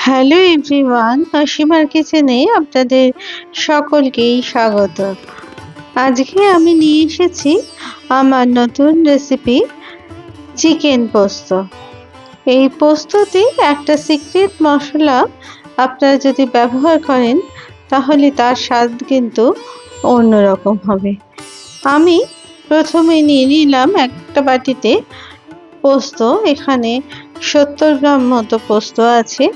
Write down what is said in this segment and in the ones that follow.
Hello everyone, অসীমার কিচেনে আপনাদের সকলকেই স্বাগত। আজকে আমি নিয়ে এসেছি আমার নতুন রেসিপি চিকেন পোস্ত। এই পোস্ততে একটা সিক্রেট মশলা আপনারা যদি ব্যবহার করেন তাহলে তার স্বাদ কিন্তু অন্যরকম হবে। আমি প্রথমে নিয়ে নিলাম একটা বাটিতে পোস্ত। এখানে 70 গ্রাম মতো পোস্ত আছে।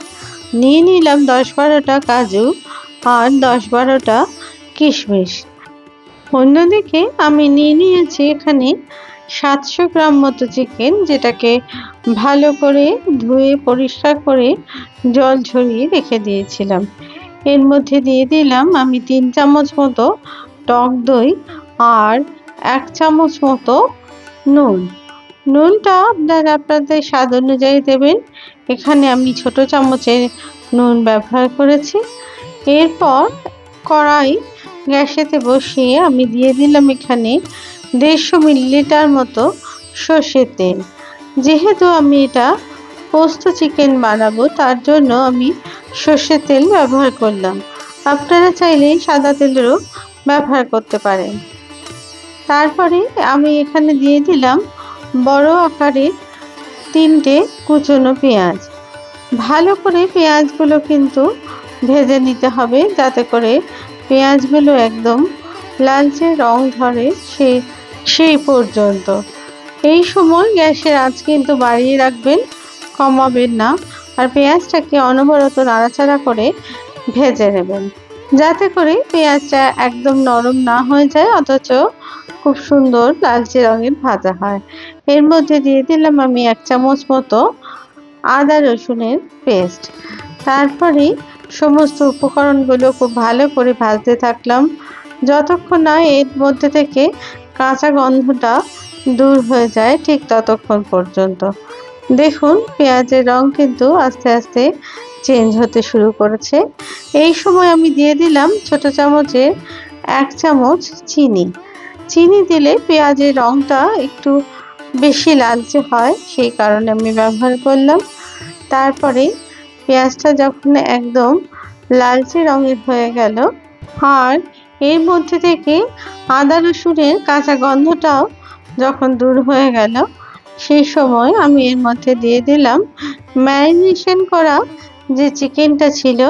নিয়ে নিলাম 10-12টা কাজু আর 10-12টা কিশমিশ। অন্যদিকে আমি নিয়ে নিয়েছি এখানে 700 গ্রাম মতো চিকেন, যেটাকে ভালো করে ধুয়ে পরিষ্কার করে জল ঝরিয়ে রেখে দিয়েছিলাম। এর মধ্যে দিয়ে দিলাম আমি 3 চামচ মতো টক দই আর 1 চামচ মতো নুন। নুনটা আপনাদের স্বাদ অনুযায়ী দেবেন। এখানে আমি ছোট চামচের নুন ব্যবহার করেছি। এরপর কড়াই গ্যাসেতে বসিয়ে আমি দিয়ে দিলাম এখানে 150 মিলিলিটার মতো সর্ষের তেল। যেহেতু আমি এটা পোস্ত চিকেন বানাবো তার জন্য আমি সর্ষের তেল ব্যবহার করলাম। আপনারা চাইলে সাদা তেলেরও ব্যবহার করতে পারেন। তারপরে আমি এখানে দিয়ে দিলাম বড় আকারের 3টে কুচনো পেঁয়াজ। ভালো করে পেঁয়াজগুলো কিন্তু ভেজে নিতে হবে, যাতে করে পেঁয়াজগুলো একদম লালচে রং ধরে সেই পর্যন্ত। এই সময় গ্যাসের আঁচ কিন্তু বাড়িয়ে রাখবেন, কমাবেন না। আর পেঁয়াজটাকে অনবরত নাড়াচাড়া করে ভেজে নেবেন, যাতে করে পেঁয়াজটা একদম নরম না হয়ে যায়, অথচ খুব সুন্দর লালচে রঙের ভাজা হয়। এর মধ্যে দিয়ে দিলাম আমি 1 চামচ মতো আদা রসুনের পেস্ট। তারপরে সমস্ত উপকরণগুলো খুব ভালো করে ভাজতে থাকলাম, যতক্ষণ না এর মধ্যে থেকে কাঁচা গন্ধটা দূর হয়ে যায়, ঠিক ততক্ষণ পর্যন্ত। দেখুন পেঁয়াজের রং কিন্তু আস্তে আস্তে চেঞ্জ হতে শুরু করেছে। এই সময় আমি দিয়ে দিলাম ছোট চামচের 1 চামচ চিনি। চিনি দিলে পেঁয়াজের রংটা একটু বেশি লালচে হয়, সেই কারণে আমি ব্যবহার করলাম। তারপরে পেঁয়াজটা যখন একদম লালচে রঙের হয়ে গেল আর এর মধ্যে থেকে আদা রসুনের কাঁচা গন্ধটাও যখন দূর হয়ে গেল, সেই সময় আমি এর মধ্যে দিয়ে দিলাম ম্যারিনেশন করা যে চিকেনটা ছিল,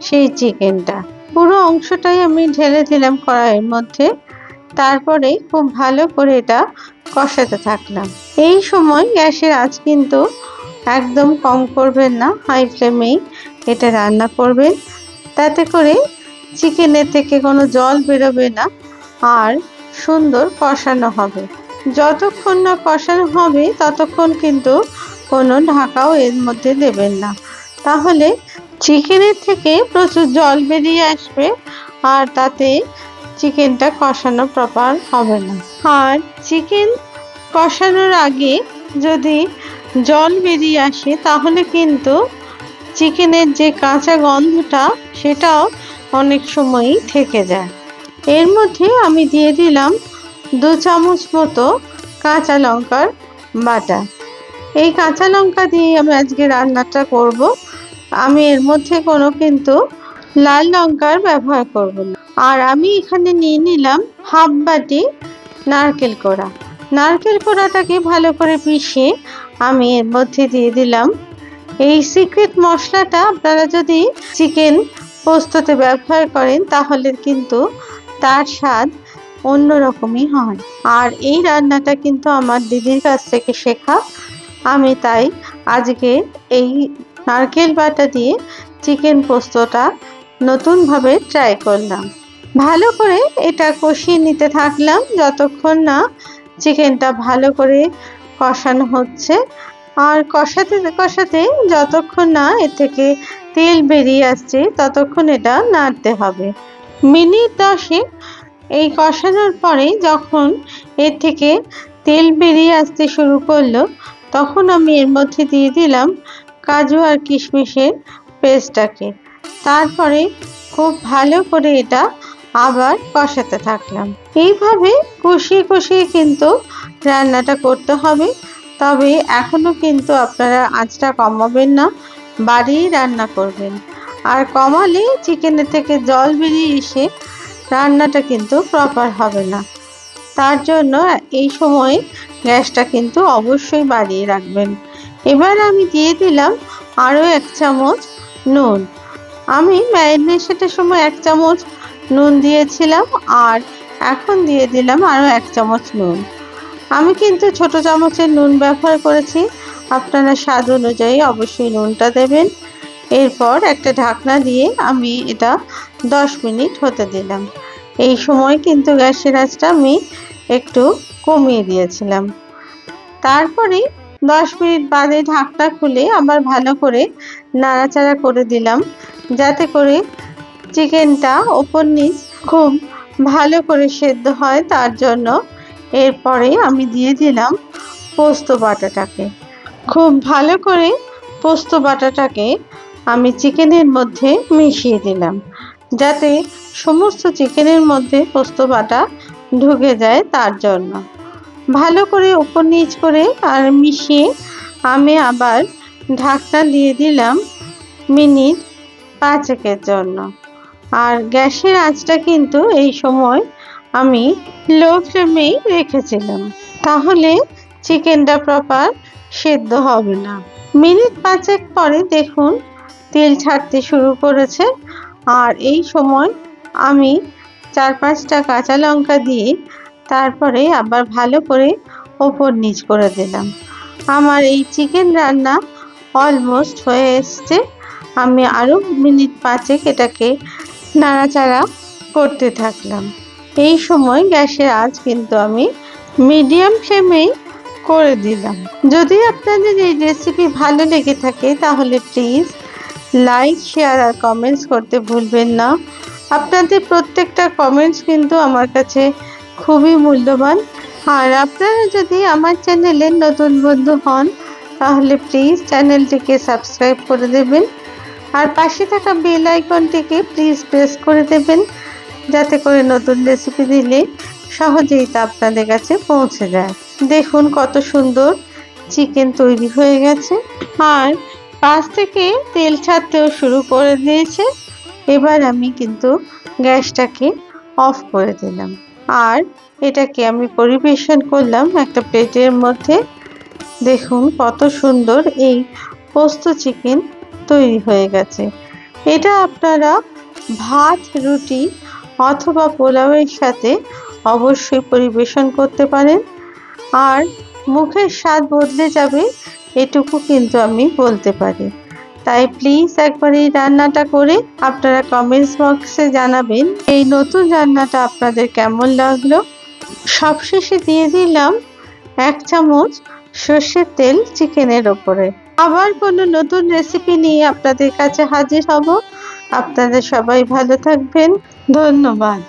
সেই চিকেনটা পুরো অংশটাই আমি ঢেলে দিলাম কড়াইয়ের মধ্যে। তারপরে খুব ভালো করে এটা কষাতে থাকলাম। এই সময় গ্যাসের আঁচ কিন্তু একদম কম করবেন না, হাই ফ্লেমেই এটা রান্না করবেন, তাতে করে চিকেনের থেকে কোনো জল বেরোবে না আর সুন্দর কষানো হবে। যতক্ষণ না কষানো হবে ততক্ষণ কিন্তু কোনো ঢাকাও এর মধ্যে দেবেন না, তাহলে চিকেনের থেকে প্রচুর জল বেরিয়ে আসবে আর তাতে চিকেনটা কষানো প্রপার হবে না। আর চিকেন কষানোর আগে যদি জল বেরিয়ে আসে তাহলে কিন্তু চিকেনের যে কাঁচা গন্ধটা সেটাও অনেক সময়ই থেকে যায়। এর মধ্যে আমি দিয়ে দিলাম 2 চামচ মতো কাঁচা লঙ্কার বাটা। এই কাঁচা লঙ্কা দিয়ে আমি আজকে রান্নাটা করব। আমি এর মধ্যে কোনো কিন্তু লাল লঙ্কার ব্যবহার করব না। আর আমি এখানে নিয়ে নিলাম হাফ বাটি নারকেল কোড়া। নারকেল কোড়াটাকে ভালো করে পিষে আমি এর মধ্যে দিয়ে দিলাম। এই সিক্রেট মশলাটা আপনারা যদি চিকেন পোস্ততে ব্যবহার করেন তাহলে কিন্তু তার স্বাদ অন্যরকমই হয়। আর এই রান্নাটা কিন্তু আমার দিদির কাছ থেকে শেখা। আমি তাই আজকে এই নারকেল বাটা দিয়ে চিকেন পোস্তটা নতুনভাবে ট্রাই করলাম। ভালো করে এটা কষিয়ে নিতে থাকলাম যতক্ষণ না চিকেনটা ভালো করে কষানো হচ্ছে। আর কষাতে কষাতে যতক্ষণ না এর থেকে তেল বেরিয়ে আসছে ততক্ষণ এটা নাড়তে হবে। মিনিট 10 এই কষানোর পরে যখন এর থেকে তেল বেরিয়ে আসতে শুরু করলো, তখন আমি এর মধ্যে দিয়ে দিলাম কাজু আর কিশমিশের পেস্টটাকে। তারপরে খুব ভালো করে এটা আবার কষাতে থাকলাম। এইভাবে কষিয়ে কষিয়ে কিন্তু রান্নাটা করতে হবে। তবে এখনও কিন্তু আপনারা আঁচটা কমাবেন না, বাড়িয়ে রান্না করবেন। আর কমালে চিকেনের থেকে জল বেরিয়ে এসে রান্নাটা কিন্তু প্রপার হবে না। তার জন্য এই সময় গ্যাসটা কিন্তু অবশ্যই বাড়িয়ে রাখবেন। এবার আমি দিয়ে দিলাম আরও 1 চামচ নুন। আমি ম্যারিনেশনের সময় 1 চামচ নুন দিয়েছিলাম, আর এখন দিয়ে দিলাম আরও 1 চামচ নুন। আমি কিন্তু ছোট চামচের নুন ব্যবহার করেছি, আপনারা স্বাদ অনুযায়ী অবশ্যই নুনটা দেবেন। এরপর একটা ঢাকনা দিয়ে আমি এটা 10 মিনিট হতে দিলাম। এই সময় কিন্তু গ্যাসের আঁচটা আমি একটু কমিয়ে দিয়েছিলাম। তারপরে 10 মিনিট বাদে ঢাকনা খুলে আবার ভালো করে নাড়াচাড়া করে দিলাম, যাতে করে চিকেনটা ওপর নিচ খুব ভালো করে সেদ্ধ হয়। তার জন্য এরপরে আমি দিয়ে দিলাম পোস্ত বাটাটাকে। খুব ভালো করে পোস্ত বাটাটাকে আমি চিকেনের মধ্যে মিশিয়ে দিলাম, যাতে সমস্ত চিকেনের মধ্যে পোস্ত বাটা ঢুকে যায়। তার জন্য ভালো করে উপর নিচ করে আর মিশিয়ে আমি আবার ঢাকনা দিয়ে দিলাম মিনিট 5 জন্য। আর গ্যাসের আঁচটা কিন্তু এই সময় আমি লো ফ্লেমেই রেখেছিলাম, তাহলে চিকেনটা প্রপার সেদ্ধ হবে না। মিনিট 5 পরে দেখুন তেল ছাড়তে শুরু করেছে। আর এই সময় আমি 4-5টা কাঁচা লঙ্কা দিয়ে তারপরে আবার ভালো করে ওপর নিচ করে দিলাম। আমার এই চিকেন রান্না অলমোস্ট হয়ে এসছে। আমি আরও মিনিট 5 এটাকে নাড়াচাড়া করতে থাকলাম। এই সময় গ্যাসের আঁচ কিন্তু আমি মিডিয়াম ফ্লেমেই করে দিলাম। যদি আপনাদের এই রেসিপি ভালো লেগে থাকে তাহলে প্লিজ লাইক, শেয়ার আর কমেন্টস করতে ভুলবেন না। আপনাদের প্রত্যেকটা কমেন্টস কিন্তু আমার কাছে খুবই মূল্যবান। আর আপনারা যদি আমার চ্যানেলের নতুন বন্ধু হন তাহলে প্লিজ চ্যানেলটিকে সাবস্ক্রাইব করে দেবেন, আর পাশে থাকা বেল আইকনটিকে প্লিজ প্রেস করে দেবেন, যাতে করে নতুন রেসিপি দিলে সহজেই তা আপনাদের কাছে পৌঁছে যায়। দেখুন কত সুন্দর চিকেন তৈরি হয়ে গেছে, আর পাশ থেকে তেল ছাড়তেও শুরু করে দিয়েছে। এবার আমি কিন্তু গ্যাসটাকে অফ করে দিলাম, আর এটাকে আমি পরিবেশন করলাম একটা প্লেটের মধ্যে। দেখুন কত সুন্দর এই পোস্ত চিকেন তৈরি হয়ে গেছে। এটা আপনারা ভাত, রুটি অথবা পোলাওয়ের সাথে অবশ্যই পরিবেশন করতে পারেন, আর মুখের স্বাদ বদলে যাবে এটুকু কিন্তু আমি বলতে পারি। তাই প্লিজ একবার এই রান্নাটা করে আপনারা কমেন্টস বক্সে জানাবেন এই নতুন রান্নাটা আপনাদের কেমন লাগলো। সবশেষে দিয়ে দিলাম 1 চামচ সর্ষের তেল চিকেনের ওপরে। আবার কোনো নতুন রেসিপি নিয়ে আপনাদের কাছে হাজির হব। আপনারা সবাই ভালো থাকবেন। ধন্যবাদ।